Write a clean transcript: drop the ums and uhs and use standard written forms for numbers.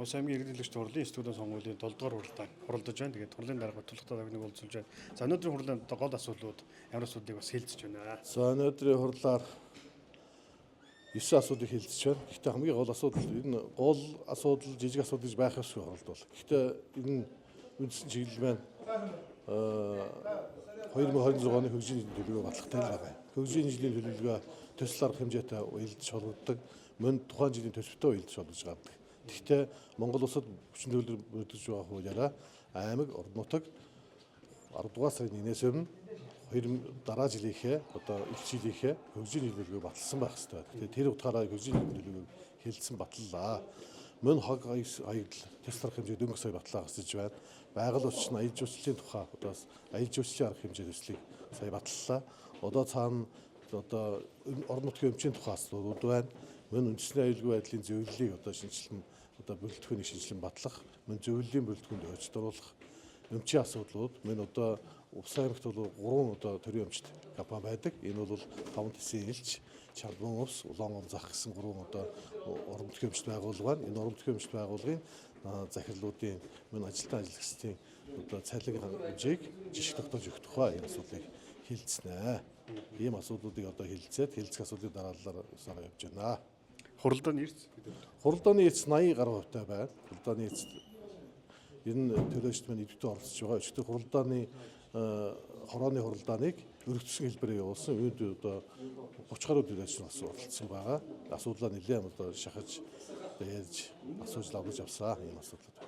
Улс аймгийн иргэдэлэгч хурлын студийн сонгуулийн 7 дугаар хуралдаан хуралдаж байна. Тэгээд хурлын дарга бодлоготой давхныг уулзуулж байна. За өнөөдрийн хурлаанд гол асуудлууд ямар асуудлыг бас хэлцэж байна. За өнөөдрийн хурлаар 9 асуудлыг хэлцэж байна. Гэхдээ хамгийн гол асуудал энэ гол асуудал жижиг асуудал гэж байх ёсгүй хуралд бол. Гэхдээ энэ үндсэн чиглэл маань 2026 оны хөгжлийн төлөвлөгөө батлагтай л байгаа. Хөгжлийн жилийн төлөвлөгөө төсөл арга хэмжээтэй уялдаж холбогддог, мөн тухайн жилийн төсөвтэй уялдаж холбож гардаг. Гэхдээ Монгол улсад хүчин төлөв бүрдэж байгаа хуулиараа аймаг, орон нутаг 10 дугаар сарын 1-ээс өмнө дараа жилийнхээ одоо их жилийнхээ хөгжлийн төлөвлөгөө баталсан байх ёстой. Тэгэхээр тэр утгаараа хөгжлийн төлөвлөгөөг хэлэлцэн батллаа. Мөн хог аялал төсөл арга хэмжээ дөнгөж сая батлаа гаргаж байна. Байгаль орчин аялал жуулчлалын тухай одоо аялал жуулчлалын арга хэмжээ төслийг сая батллаа. Одоо цаана одоо орон нутгийн өмчийн тухай асуудлууд байна. Мөн үндэсний аюулгүй байдлын зөвлөлийг одоо шинжилэн одоо бүрэлдэхүүнийг шинжилэн батлах, мөн зөвлөлийн бүрэлдэхүүнд өөрчлөлт оруулах, өмчийн асуудлууд, мөн одоо Увс аймагт бол 3 одоо төрийн өмчт компани байдаг. Энэ бол 5 тэсийн элч, Чарбан увс, Улаан зах гэсэн 3 одоо орон нутгийн өмчт байгууллага байна. Энэ орон нутгийн өмчт байгууллагын захирлуудын мөн ажилтан ажил одоо цалин хэмжээг жишг тогтоож өгөх тухай энэ асуудлыг хэлэлцэнэ. Ийм асуудлуудыг одоо хэлэлцээд хэлэлцэх асуудлыг дараалалаар явж байна. Хуралдааны эрс Хуралдааны эрс 80 гаруй хувьтай байна. Хуралдааны эрс энэ төлөөчд маань идэвхтэй оролцож байгаа. Өчигдөр хуралдааны хорооны хуралдааныг өргөцсөн хэлбэрээр явуулсан. Үүнд одоо 30 гаруй төлөөч бас оролцсон байгаа. Асуудлаа нэлээд одоо шахаж ярьж асууж лавлаж авсан ийм асуудал.